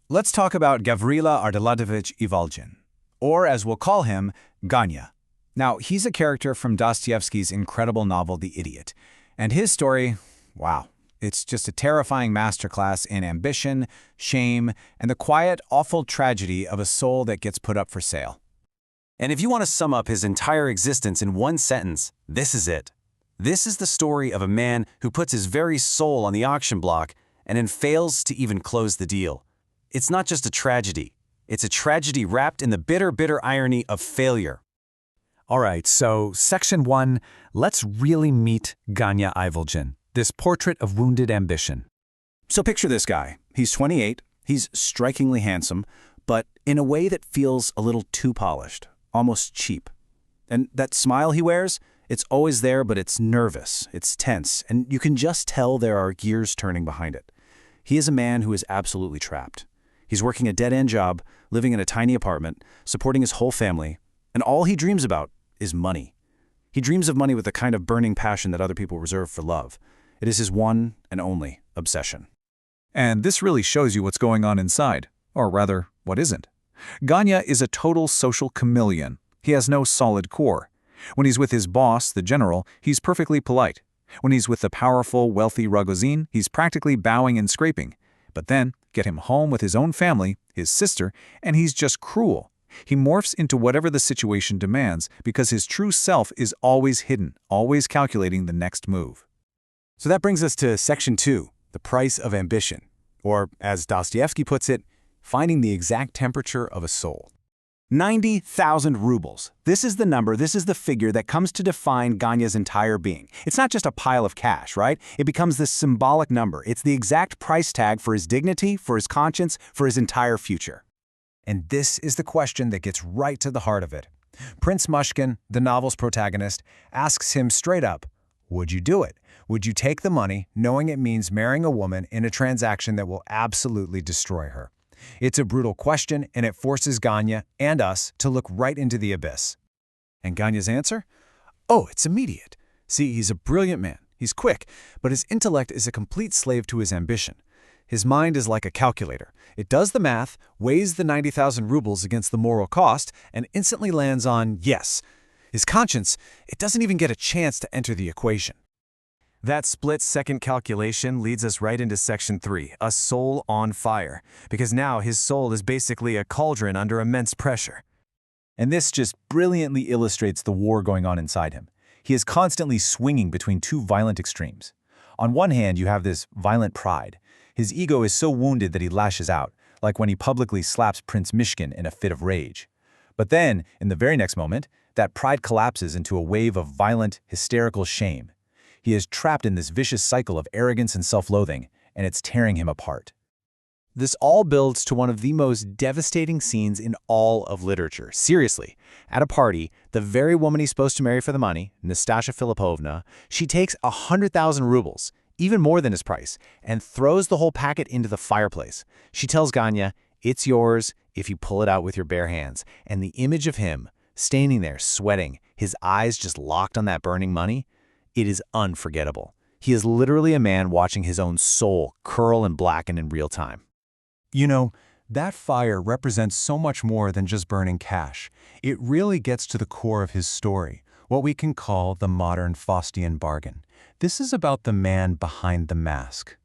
Let's talk about Gavril Ardalionovich Ivolgin, or as we'll call him, Ganya. Now, he's a character from Dostoevsky's incredible novel The Idiot, and his story, wow, it's just a terrifying masterclass in ambition, shame, and the quiet, awful tragedy of a soul that gets put up for sale. And if you want to sum up his entire existence in one sentence, this is it. This is the story of a man who puts his very soul on the auction block and then fails to even close the deal. It's not just a tragedy. It's a tragedy wrapped in the bitter, bitter irony of failure. All right, so Section 1, let's really meet Ganya Ivolgin, this portrait of wounded ambition. So picture this guy. He's 28, he's strikingly handsome, but in a way that feels a little too polished, almost cheap. And that smile he wears, it's always there, but it's nervous, it's tense, and you can just tell there are gears turning behind it. He is a man who is absolutely trapped. He's working a dead-end job, living in a tiny apartment, supporting his whole family, and all he dreams about is money. He dreams of money with the kind of burning passion that other people reserve for love. It is his one and only obsession. And this really shows you what's going on inside, or rather, what isn't. Ganya is a total social chameleon. He has no solid core. When he's with his boss, the general, he's perfectly polite. When he's with the powerful, wealthy Rogozin, he's practically bowing and scraping. But then, get him home with his own family, his sister, and he's just cruel. He morphs into whatever the situation demands because his true self is always hidden, always calculating the next move. So that brings us to Section 2, the price of ambition, or as Dostoevsky puts it, finding the exact temperature of a soul. 90,000 rubles. This is the number, this is the figure that comes to define Ganya's entire being. It's not just a pile of cash, right? It becomes this symbolic number. It's the exact price tag for his dignity, for his conscience, for his entire future. And this is the question that gets right to the heart of it. Prince Mushkin, the novel's protagonist, asks him straight up, would you do it? Would you take the money, knowing it means marrying a woman in a transaction that will absolutely destroy her? It's a brutal question, and it forces Ganya and us to look right into the abyss. And Ganya's answer? Oh, it's immediate. See, he's a brilliant man. He's quick, but his intellect is a complete slave to his ambition. His mind is like a calculator. It does the math, weighs the 90,000 rubles against the moral cost, and instantly lands on yes. His conscience, it doesn't even get a chance to enter the equation. That split-second calculation leads us right into Section 3, a soul on fire, because now his soul is basically a cauldron under immense pressure. And this just brilliantly illustrates the war going on inside him. He is constantly swinging between two violent extremes. On one hand, you have this violent pride. His ego is so wounded that he lashes out, like when he publicly slaps Prince Mishkin in a fit of rage. But then, in the very next moment, that pride collapses into a wave of violent, hysterical shame. He is trapped in this vicious cycle of arrogance and self-loathing, and it's tearing him apart. This all builds to one of the most devastating scenes in all of literature. Seriously, at a party, the very woman he's supposed to marry for the money, Nastasya Filipovna, she takes 100,000 rubles, even more than his price, and throws the whole packet into the fireplace. She tells Ganya, it's yours if you pull it out with your bare hands. And the image of him, standing there sweating, his eyes just locked on that burning money, it is unforgettable. He is literally a man watching his own soul curl and blacken in real time. You know, that fire represents so much more than just burning cash. It really gets to the core of his story, what we can call the modern Faustian bargain. This is about the man behind the mask.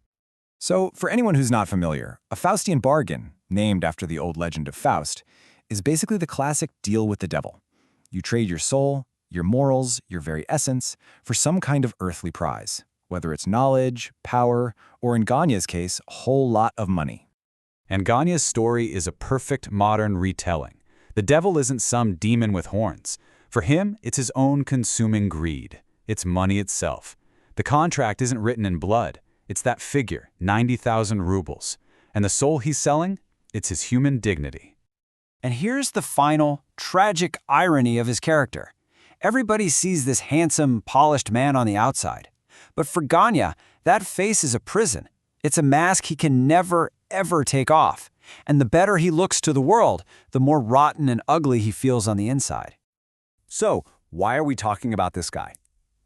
So, for anyone who's not familiar, a Faustian bargain, named after the old legend of Faust, is basically the classic deal with the devil. You trade your soul, your morals, your very essence, for some kind of earthly prize, whether it's knowledge, power, or in Ganya's case, a whole lot of money. And Ganya's story is a perfect modern retelling. The devil isn't some demon with horns. For him, it's his own consuming greed. It's money itself. The contract isn't written in blood. It's that figure, 90,000 rubles. And the soul he's selling? It's his human dignity. And here's the final, tragic irony of his character. Everybody sees this handsome, polished man on the outside. But for Ganya, that face is a prison. It's a mask he can never, ever take off. And the better he looks to the world, the more rotten and ugly he feels on the inside. So, why are we talking about this guy?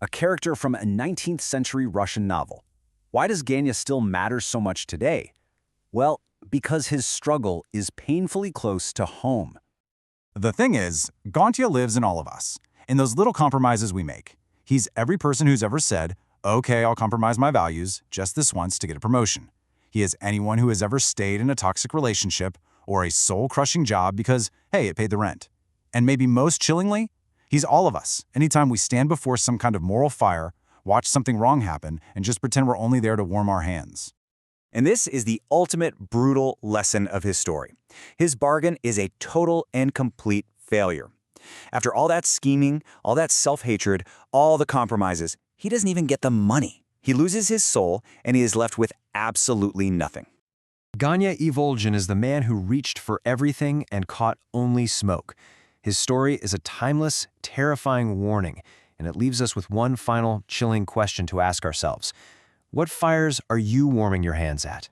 A character from a 19th century Russian novel. Why does Ganya still matter so much today? Well, because his struggle is painfully close to home. The thing is, Ganya lives in all of us, in those little compromises we make. He's every person who's ever said, okay, I'll compromise my values just this once to get a promotion. He is anyone who has ever stayed in a toxic relationship or a soul-crushing job because, hey, it paid the rent. And maybe most chillingly, he's all of us, anytime we stand before some kind of moral fire, watch something wrong happen, and just pretend we're only there to warm our hands. And this is the ultimate brutal lesson of his story. His bargain is a total and complete failure. After all that scheming, all that self-hatred, all the compromises, he doesn't even get the money. He loses his soul, and he is left with absolutely nothing. Ganya Ivolgin is the man who reached for everything and caught only smoke. His story is a timeless, terrifying warning, and it leaves us with one final, chilling question to ask ourselves. What fires are you warming your hands at?